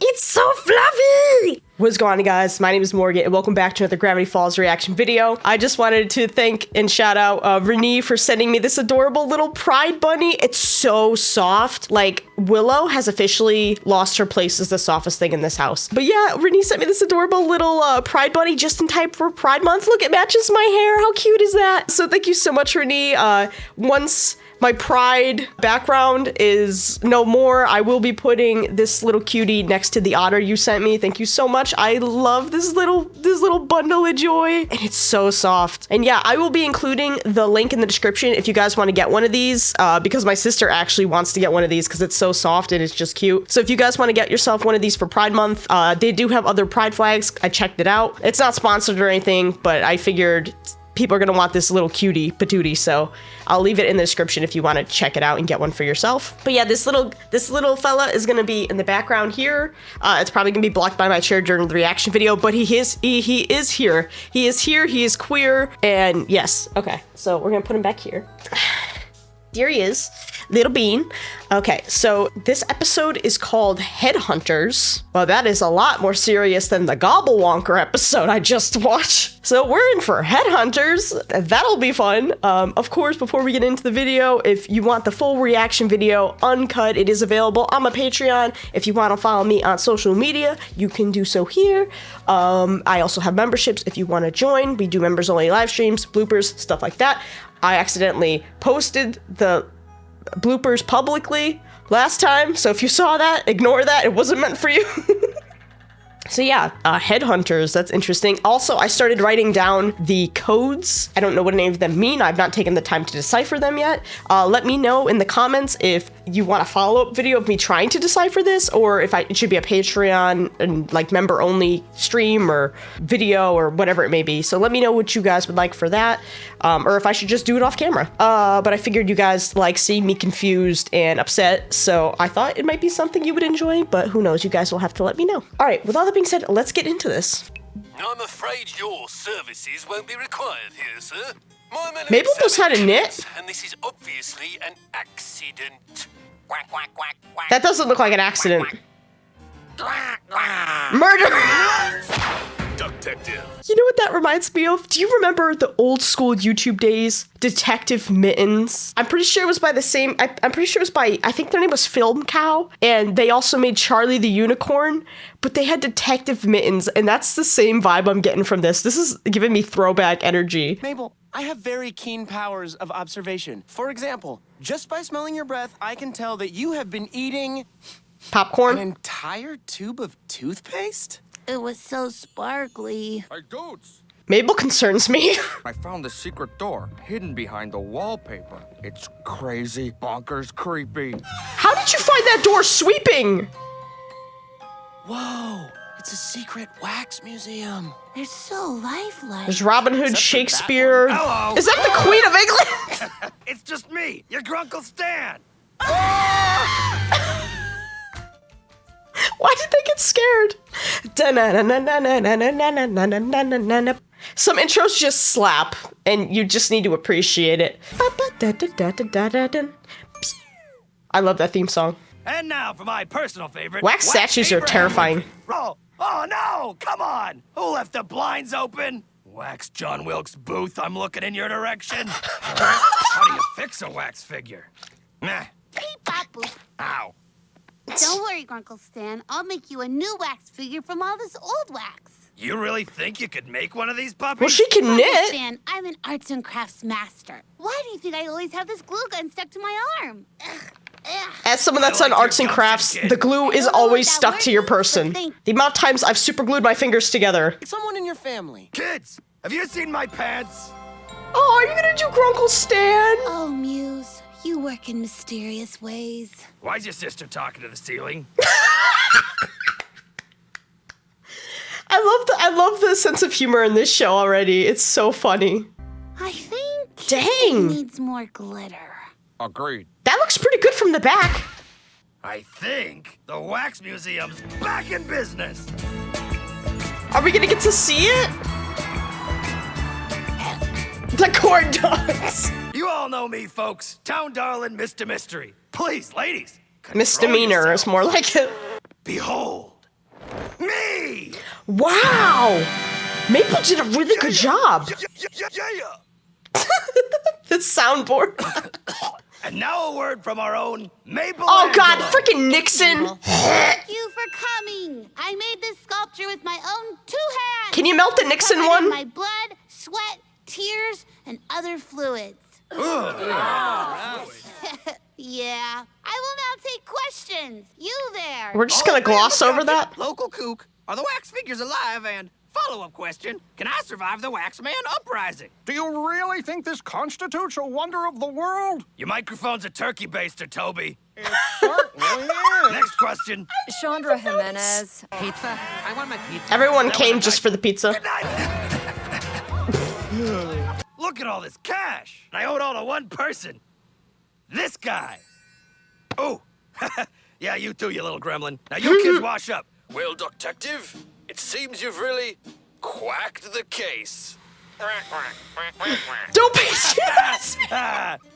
It's so fluffy! What's going on, guys? My name is Morgan, and welcome back to another Gravity Falls reaction video. I just wanted to thank and shout out Renee for sending me this adorable little pride bunny. It's so soft. Like, Willow has officially lost her place as the softest thing in this house. But yeah, Renee sent me this adorable little pride bunny just in time for Pride Month. Look, it matches my hair. How cute is that? So thank you so much, Renee. Once my pride background is no more, I will be putting this little cutie next to the otter you sent me. Thank you so much. I love this little bundle of joy, and it's so soft. And yeah, I will be including the link in the description if you guys want to get one of these, because my sister actually wants to get one of these because it's so soft and it's just cute. So if you guys want to get yourself one of these for Pride Month, they do have other pride flags. I checked it out. It's not sponsored or anything, but I figured people are gonna want this little cutie patootie, so I'll leave it in the description if you want to check it out and get one for yourself. But yeah, this little fella is gonna be in the background here. It's probably gonna be blocked by my chair during the reaction video, but he is here. He is here. He is queer, and yes. Okay, so we're gonna put him back here. Here he is, little bean. Okay, so this episode is called Headhunters. Well, that is a lot more serious than the Gobblewonker episode I just watched. So we're in for Headhunters. That'll be fun. Of course, before we get into the video, if you want the full reaction video uncut, it is available on my Patreon. If you want to follow me on social media, you can do so here. I also have memberships if you want to join. We do members only live streams, bloopers, stuff like that. I accidentally posted the bloopers publicly last time, so if you saw that, ignore that. It wasn't meant for you. So yeah, Headhunters, that's interesting. Also, I started writing down the codes. I don't know what any of them mean. I've not taken the time to decipher them yet. Let me know in the comments if you want a follow-up video of me trying to decipher this, or if it should be a Patreon and like member-only stream or video or whatever it may be. So let me know what you guys would like for that, or if I should just do it off camera. But I figured you guys like seeing me confused and upset, so I thought it might be something you would enjoy, but who knows? You guys will have to let me know. All right, with all that being said, let's get into this. I'm afraid your services won't be required here, sir. Mabel knows how to knit. And this is obviously an accident. Quack, quack, quack, quack. That doesn't look like an accident. Murder! Detective. You know what that reminds me of? Do you remember the old school YouTube days? Detective Mittens. I'm pretty sure it was by the same, I'm pretty sure it was by, I think their name was Film Cow, and they also made Charlie the Unicorn, but they had Detective Mittens, and that's the same vibe I'm getting from this. This is giving me throwback energy. Mabel, I have very keen powers of observation. For example, just by smelling your breath, I can tell that you have been eating Popcorn? an entire tube of toothpaste? It was so sparkly. Hey, dudes! Mabel concerns me. I found the secret door hidden behind the wallpaper. It's crazy, bonkers, creepy. How did you find that door sweeping? Whoa, it's a secret wax museum. They're so lifelike. There's Robin Hood, Except for Shakespeare. that Hello. Is that the Queen of England? It's just me, your Grunkle Stan. Why did they get scared? Some intros just slap, and you just need to appreciate it. I love that theme song. And now for my personal favorite. Wax statues are Abraham terrifying. Lincoln. Oh no, come on. Who left the blinds open? Wax John Wilkes Booth, I'm looking in your direction. How do you fix a wax figure? Nah. Beep, bop, boop. Ow. Don't worry, Grunkle Stan. I'll make you a new wax figure from all this old wax. You really think you could make one of these puppies? Well, she can Grunkle knit. Stan, I'm an arts and crafts master. Why do you think I always have this glue gun stuck to my arm? Ugh. As someone that's I like done arts your and gumption, crafts, kid. the glue is I don't know always what that stuck word to your means, but person. think- The amount of times I've super glued my fingers together. Someone in your family. Kids, have you seen my pants? Oh, are you gonna do Grunkle Stan? Oh, Muse, you work in mysterious ways. Why's your sister talking to the ceiling? I love the sense of humor in this show already. It's so funny. I think Dang. it needs more glitter. Agreed. That looks pretty good from the back. I think the Wax Museum's back in business. Are we gonna get to see it? The corn dogs. You all know me, folks. Town darling, Mr. Mystery. Please, ladies. control Misdemeanor is yourselves. more like it. Behold, me! Wow! Maple did a really good job. Yeah. The soundboard. And now a word from our own Maple. Oh God, Angelo. freaking Nixon! Thank you for coming. I made this sculpture with my own 2 hands. Can you melt the Nixon Covered in one? my blood, sweat, tears, and other fluids. Yeah. I will now take questions. You there. We're just gonna gloss over that. Local kook. Are the wax figures alive? And follow-up question: can I survive the Waxman uprising? Do you really think this constitutes a wonder of the world? Your microphone's a turkey baster, Toby. It certainly is. Next question. Chandra Jimenez. Pizza? I want my pizza. Everyone came just for the pizza. Good night. Look at all this cash. I owe it all to one person. This guy. Oh. Yeah, you too, you little gremlin. Now you kids wash up. Well, detective, it seems you've really quacked the case. Don't be serious.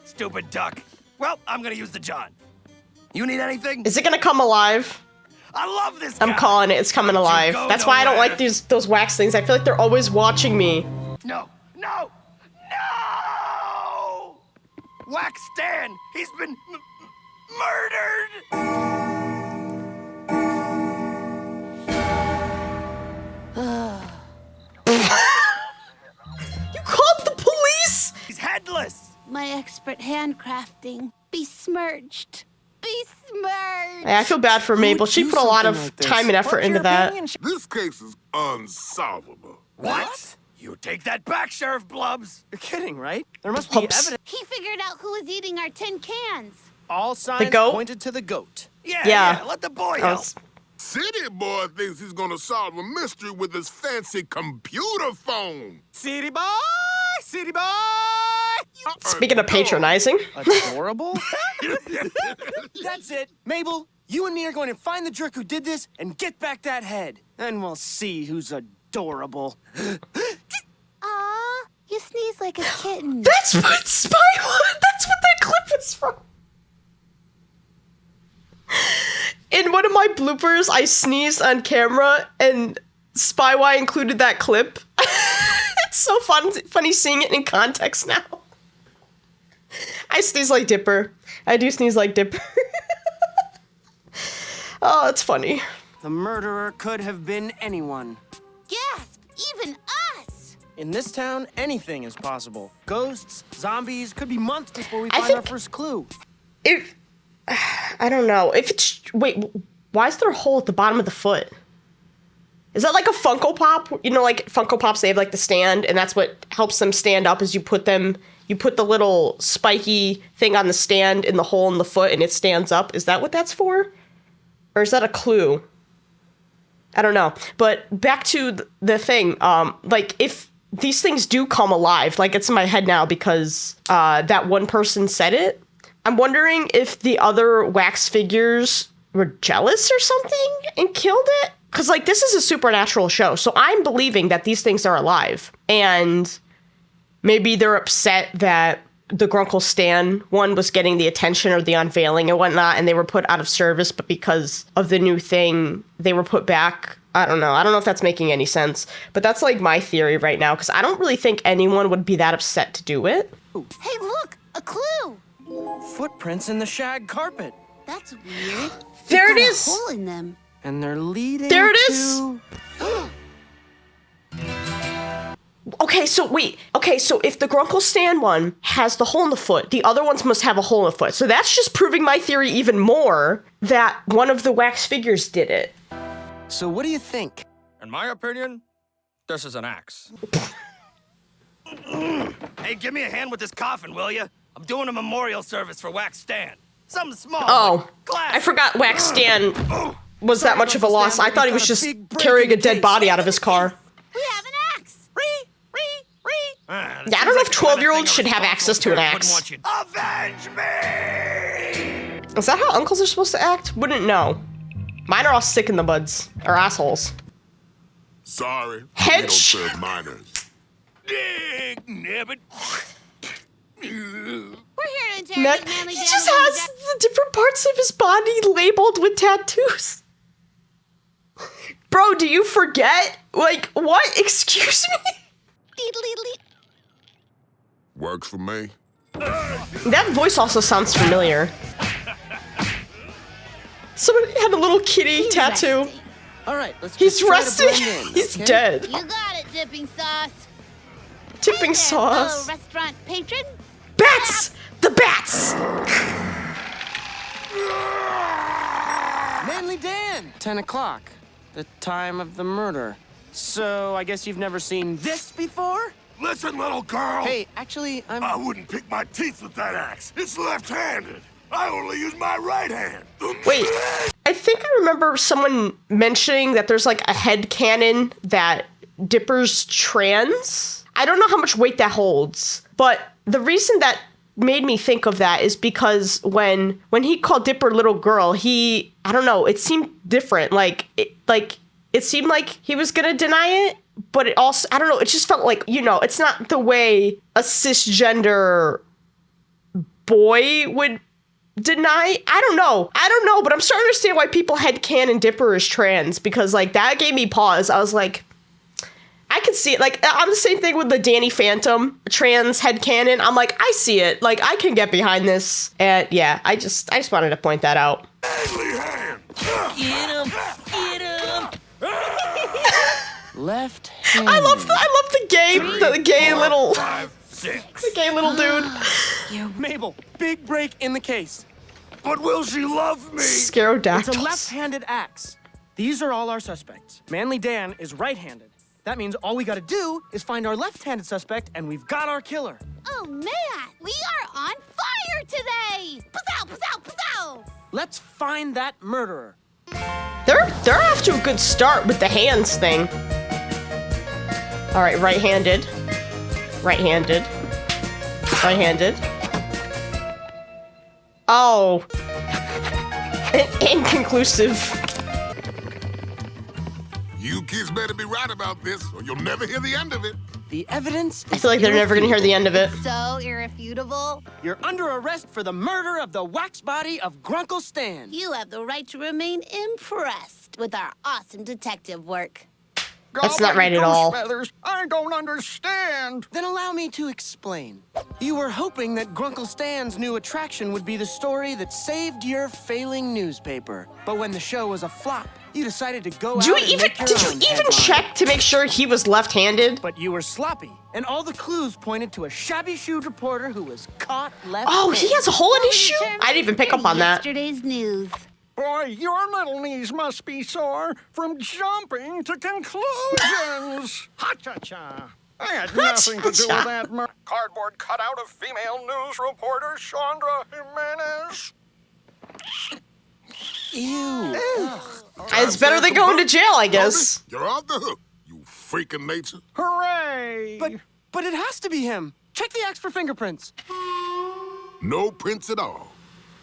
Stupid duck. Well, I'm gonna use the John. You need anything? Is it gonna come alive? I love this guy. I'm calling it. It's coming alive. go That's why I don't nowhere. like those wax things. I feel like they're always watching me. No, no, no! Wax Stan, he's been murdered! You called the police? He's headless! My expert handcrafting. Besmirched. Besmirched. Hey, I feel bad for Mabel. She do put a lot of something like this? time and effort into that. This case is unsolvable. What? You take that back, Sheriff Blubs! You're kidding, right? There must be Oops. evidence. He figured out who was eating our tin cans. All signs goat? pointed to the goat. Yeah. Let the boy I help. was- City boy thinks he's gonna solve a mystery with his fancy computer phone. City boy! City boy! Speaking of patronizing. Adorable? That's it. Mabel, you and me are going to find the jerk who did this and get back that head. Then we'll see who's adorable. Aw, you sneeze like a kitten. That's what Spy That's what that clip was from. In one of my bloopers, I sneezed on camera, and Spy included that clip. It's so funny seeing it in context now. I sneeze like Dipper. I do sneeze like Dipper. Oh, it's funny. The murderer could have been anyone. Gasp, even us. In this town, anything is possible. Ghosts, zombies, could be months before we I find our think- first clue. If I don't know if it's wait, why is there a hole at the bottom of the foot? Is that like a Funko Pop? You know, like Funko Pops, they have like the stand, and that's what helps them stand up. Is you put the little spiky thing on the stand in the hole in the foot, and it stands up. Is that what that's for, or is that a clue? I don't know. But back to the thing, like if these things do come alive, like it's in my head now because that one person said it. I'm wondering if the other wax figures were jealous or something and killed it. Because, like, this is a supernatural show. So I'm believing that these things are alive. And maybe they're upset that the Grunkle Stan one was getting the attention or the unveiling and whatnot. And they were put out of service. But because of the new thing, they were put back. I don't know. I don't know if that's making any sense. But that's, like, my theory right now. Because I don't really think anyone would be that upset to do it. Hey, look, a clue. Footprints in the shag carpet. That's weird. There it Got a is. hole in them. And they're leading There it is. to... Okay, so wait. Okay, so if the Grunkle Stan one has the hole in the foot, the other ones must have a hole in the foot. So that's just proving my theory even more that one of the wax figures did it. So what do you think? In my opinion, this is an axe. Hey, give me a hand with this coffin, will you? I'm doing a memorial service for Wax Stan. Something small. Oh, like glass. I forgot Wax Stan was that much of a loss. I thought he was just carrying a dead body out of his car. We have an axe. Ah, Yeah, I don't know if 12-year-olds should have access to an axe. Avenge me! Is that how uncles are supposed to act? Wouldn't know. Mine are all sick in the buds. Or assholes. Sorry, Head we don't serve minors. Dig nabbit. We're here to Matt, interrogate Manly he Dan just and has Jack- the different parts of his body labeled with tattoos. Bro, Bro, do you forget? Like, what? Excuse me? Works for me. That voice also sounds familiar. Somebody had a little kitty tattoo. Resting. All right, let's He's just try to resting. blend in, He's okay? dead. You got it, dipping sauce. Tipping Hey there, sauce. fellow restaurant patron. Bats! The bats! Manly Dan, 10 o'clock, the time of the murder. So I guess you've never seen this before? Listen, little girl. Hey, actually, I wouldn't pick my teeth with that axe. It's left-handed. I only use my right hand. Wait, I think I remember someone mentioning that there's like a headcanon that Dipper's trans. I don't know how much weight that holds, but the reason that made me think of that is because when he called Dipper little girl, I don't know, it seemed different. It seemed like he was gonna deny it, but it also, I don't know, it just felt like, you know, it's not the way a cisgender boy would deny. I don't know, but I'm starting to understand why people headcanon Dipper is trans, because like that gave me pause. I was like, I could see it. Like, I'm the same thing with the Danny Phantom trans headcanon. I'm like, I see it. Like, I can get behind this. And yeah, I just wanted to point that out. Get him! Get him! Left hand. I love the gay little dude. Mabel, big break in the case. But will she love me? It's Scarodactyls. a left-handed axe. These are all our suspects. Manly Dan is right-handed. That means all we gotta do is find our left-handed suspect, and we've got our killer. Oh man, we are on fire today! Pazzow, pazzow, pazzow! Let's find that murderer. They're off to a good start with the hands thing. All right, right-handed. Oh. Inconclusive. You kids better be right about this, or you'll never hear the end of it. The evidence is I feel like they're never gonna hear the end of it. So irrefutable. You're under arrest for the murder of the wax body of Grunkle Stan. You have the right to remain impressed with our awesome detective work. That's not right at all. Feathers, I don't understand. Then allow me to explain. You were hoping that Grunkle Stan's new attraction would be the story that saved your failing newspaper. But when the show was a flop, you decided to go out and make your Did you own even headline. check to make sure he was left-handed? But you were sloppy, and all the clues pointed to a shabby-shoed reporter who was caught left. Oh, he has a hole in his shoe? I didn't even pick up on that. Yesterday's news. Boy, your little knees must be sore from jumping to conclusions. Ha-cha-cha. I had nothing to do with that cardboard cutout of female news reporter Chandra Jimenez. Ew. It's better than going to jail, I guess. You're off the hook, you freaking nature. Hooray! But it has to be him. Check the axe for fingerprints. No prints at all.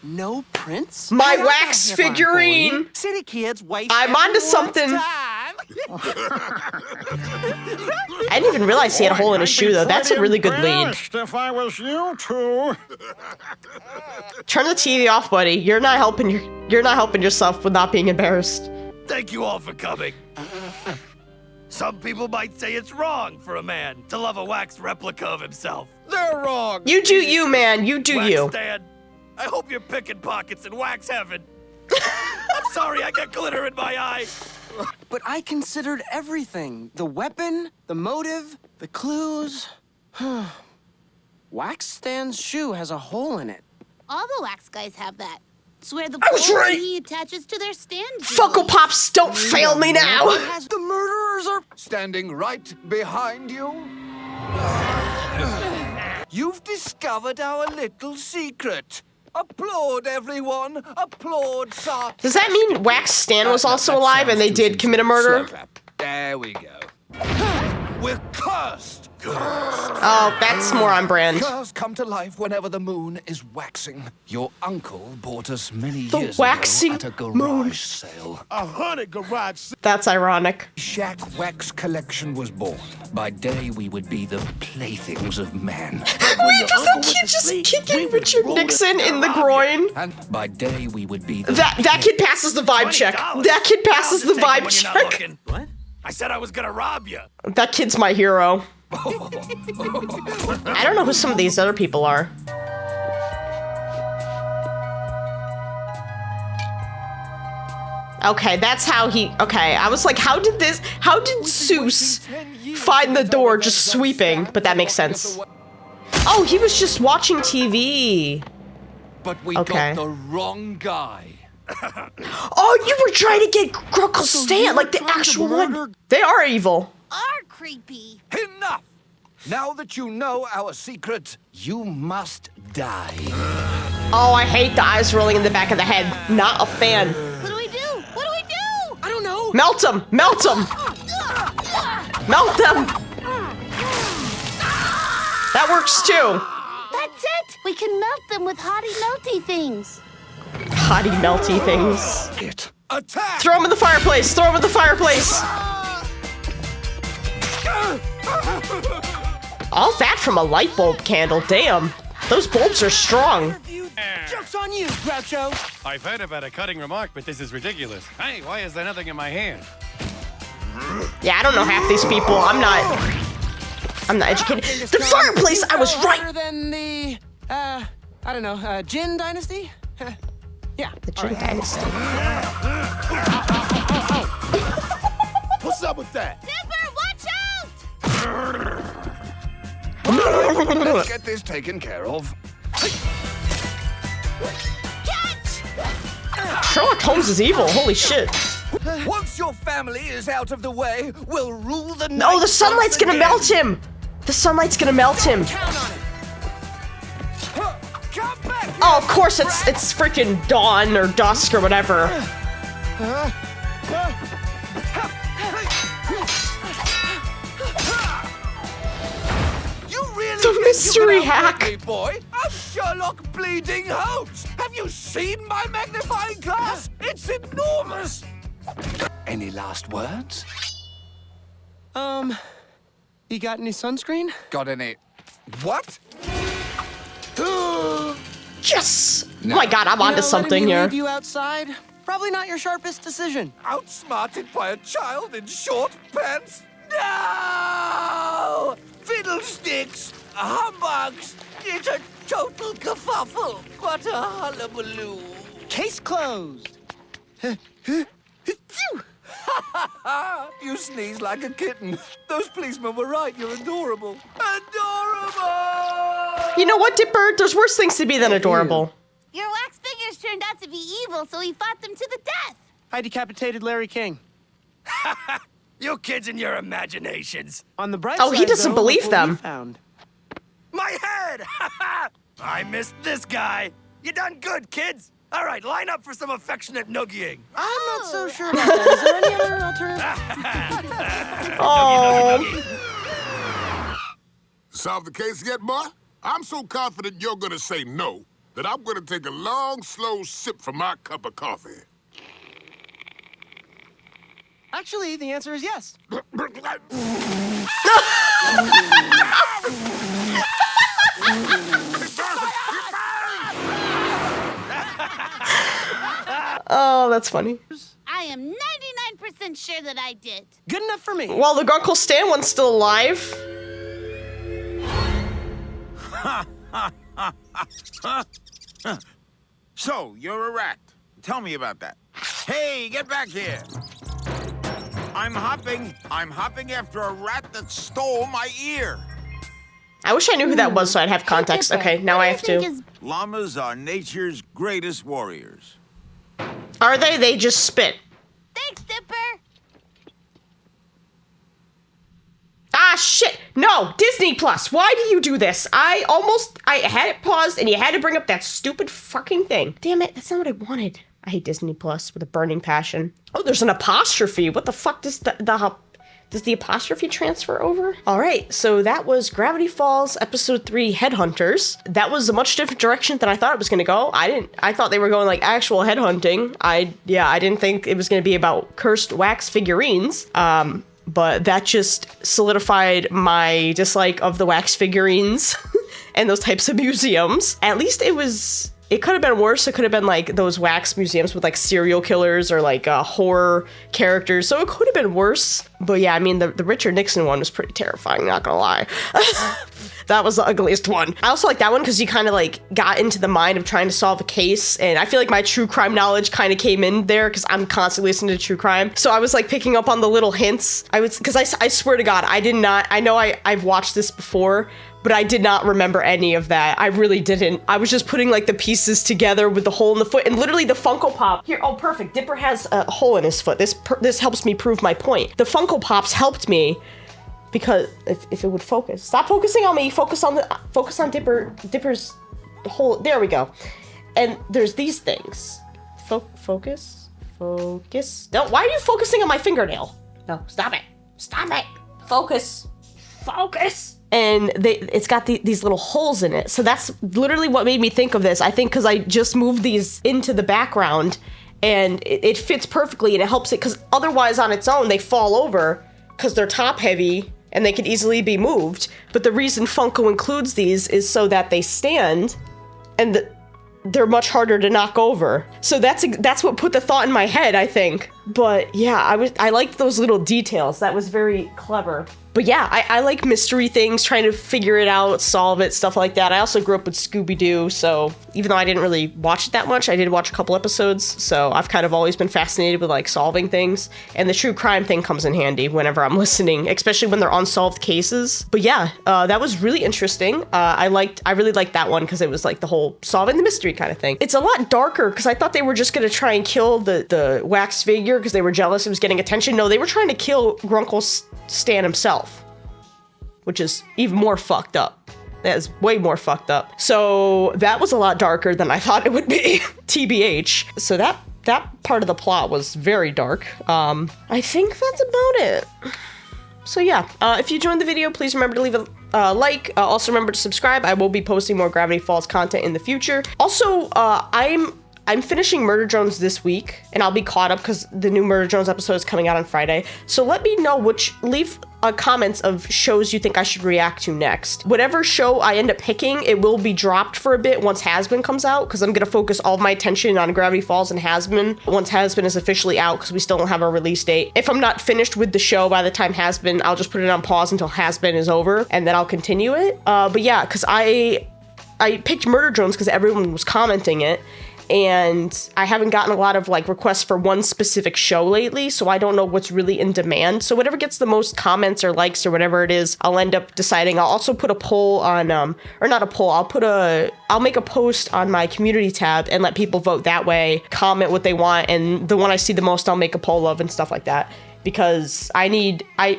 No prints? My wax figurine. City kids waste. I'm onto something. Time. I didn't even realize he had a hole in his shoe, though. That's a really good lead. If I was you two. Turn the TV off, buddy. You're not helping yourself with not being embarrassed. Thank you all for coming. Some people might say it's wrong for a man to love a wax replica of himself. They're wrong. You do you, man. You do Wax you. Stan, I hope you're picking pockets in wax heaven. I'm sorry, I got glitter in my eye. But I considered everything. The weapon, the motive, the clues. Wax Stan's shoe has a hole in it. All the wax guys have that. It's where the I was bolt right. he attaches to their stand. Funko Pops, don't fail me now. The murderers are standing right behind you. You've discovered our little secret. Applaud, everyone. Applaud, sir. Does that mean Wax Stan was also alive and they did commit a murder? There we go. We're cursed. Oh, that's more on brand. Cars come to life whenever the moon is waxing. Your uncle bought us many The years waxing ago at a garage moon. sale. 100 garage sales. That's ironic. Shack Wax Collection was born. By day, we would be the playthings of man. Wait, does that kid just kick Richard Nixon in the groin? And by day, we would be the... That kid passes the vibe check. That kid passes the vibe check. What? I said I was gonna rob you. That kid's my hero. I don't know who some of these other people are. Okay, that's how he... Okay, I was like, how did Seuss find the door just sweeping? But that makes sense. Oh, he was just watching TV. But we Okay. got the wrong guy. Oh, you were trying to get Grunkle Stan, like the actual one. They are evil. Are creepy. Enough! Now that you know our secret, you must die. Oh, I hate the eyes rolling in the back of the head. Not a fan. What do we do? What do we do? I don't know. Melt him! Melt him! Melt them! That works too. That's it. We can melt them with hottie melty things. Hottie melty things. It. Attack! Throw him in the fireplace! Throw him in the fireplace! All that from a light bulb candle, damn. Those bulbs are strong. Joke's on you, Groucho. I've heard about a cutting remark, but this is ridiculous. Hey, why is there nothing in my hand? Yeah, I don't know half these people. I'm not educated. The fireplace, I was Older right! than the, I don't know, Jin Dynasty? Yeah. The Jin Dynasty. What's up with that? Dipper, watch out! Let's get this taken care of. Catch! Sherlock Holmes is evil, holy shit. Once your family is out of the way, we'll rule the night. No, the sunlight's gonna melt him! The sunlight's gonna melt him. Count on it. Come back! Oh, of course, it's freaking dawn or dusk or whatever. You really The think mystery you can outwit hack. me, boy? I'm Sherlock Bleeding Holmes. Have you seen my magnifying glass? It's enormous. Any last words? You got any sunscreen? Got any? What? Yes! Oh my god, I'm onto something letting me here. leave you outside? Probably not your sharpest decision. Outsmarted by a child in short pants? No! Fiddlesticks! Humbugs! It's a total kerfuffle! What a hullabaloo! Case closed. You sneeze like a kitten. Those policemen were right. You're adorable. Adorable! You know what, Dipper? There's worse things to be than adorable. Your wax figures turned out to be evil, so he fought them to the death. I decapitated Larry King. You kids and your imaginations. On the bright Oh, side, he doesn't though, believe look what we them. found. My head! I missed this guy. You done good, kids. All right, line up for some affectionate noogieing. I'm not so sure about that. Is there any other alternative? Oh, Solve the case yet, boy? I'm so confident you're gonna say no that I'm gonna take a long, slow sip from my cup of coffee. Actually, the answer is yes. oh, that's funny. I am 99% sure that I did. Good enough for me. Well, the Grunkle Stan one's still alive. So, you're a rat. Tell me about that. Hey, get back here. I'm hopping after a rat that stole my ear. I wish I knew who that was so I'd have context. Okay, now I have to. Llamas are nature's greatest warriors. Are they? They just spit. Thanks, Dipper. Ah, shit. No, Disney Plus. Why do you do this? I had it paused and you had to bring up that stupid fucking thing. Damn it, that's not what I wanted. I hate Disney Plus with a burning passion. Oh, there's an apostrophe. What the fuck does the Does the apostrophe transfer over? All right, so that was Gravity Falls episode 3 Headhunters. That was a much different direction than I thought it was gonna go. I thought they were going like actual headhunting. I didn't think it was gonna be about cursed wax figurines. But that just solidified my dislike of the wax figurines and those types of museums. At least it could have been worse. It could have been like those wax museums with like serial killers or like horror characters. So it could have been worse. But yeah, I mean, the Richard Nixon one was pretty terrifying, not gonna lie. That was the ugliest one. I also like that one because you kind of like got into the mind of trying to solve a case. And I feel like my true crime knowledge kind of came in there because I'm constantly listening to true crime. So I was like picking up on the little hints. Because I swear to God, I know I've watched this before, but I did not remember any of that. I really didn't. I was just putting like the pieces together with the hole in the foot and literally the Funko Pop. Here, oh, perfect. Dipper has a hole in his foot. This helps me prove my point. The Funko Pops helped me because if it would focus. Stop focusing on me. Focus on Dipper's hole. There we go. And there's these things. Focus. No, why are you focusing on my fingernail? No, stop it. Stop it. Focus. And it's got these little holes in it. So that's literally what made me think of this. I think because I just moved these into the background and it fits perfectly and it helps it because otherwise on its own they fall over because they're top heavy and they can easily be moved. But the reason Funko includes these is so that they stand and they're much harder to knock over. So that's what put the thought in my head, I think. But yeah, I liked those little details. That was very clever. But yeah, I like mystery things, trying to figure it out, solve it, stuff like that. I also grew up with Scooby-Doo, so even though I didn't really watch it that much, I did watch a couple episodes, so I've kind of always been fascinated with like solving things. And the true crime thing comes in handy whenever I'm listening, especially when they're unsolved cases. But yeah, that was really interesting. I really liked that one because it was like the whole solving the mystery kind of thing. It's a lot darker because I thought they were just gonna try and kill the wax figure because they were jealous it was getting attention. No, they were trying to kill Grunkle Stan himself, which is even more fucked up. That is way more fucked up. So that was a lot darker than I thought it would be, TBH. So that part of the plot was very dark. I think that's about it. So yeah, if you enjoyed the video, please remember to leave a like. Also remember to subscribe. I will be posting more Gravity Falls content in the future. Also, I'm finishing Murder Drones this week, and I'll be caught up because the new Murder Drones episode is coming out on Friday. So let me know leave comments of shows you think I should react to next. Whatever show I end up picking, it will be dropped for a bit once Has-Been comes out, because I'm going to focus all of my attention on Gravity Falls and Has-Been once Has-Been is officially out, because we still don't have a release date. If I'm not finished with the show by the time Has-Been, I'll just put it on pause until Has-Been is over, and then I'll continue it. But yeah, because I picked Murder Drones because everyone was commenting it, and I haven't gotten a lot of like requests for one specific show lately, so I don't know what's really in demand. So whatever gets the most comments or likes or whatever it is, I'll end up deciding. I'll also put a poll on, or not a poll, I'll make a post on my community tab and let people vote that way, comment what they want, and the one I see the most I'll make a poll of and stuff like that. Because I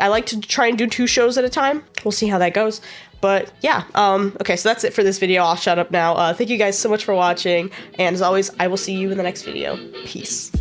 like to try and do 2 shows at a time. We'll see how that goes. But yeah, okay, so that's it for this video. I'll shut up now. Thank you guys so much for watching, and as always, I will see you in the next video. Peace.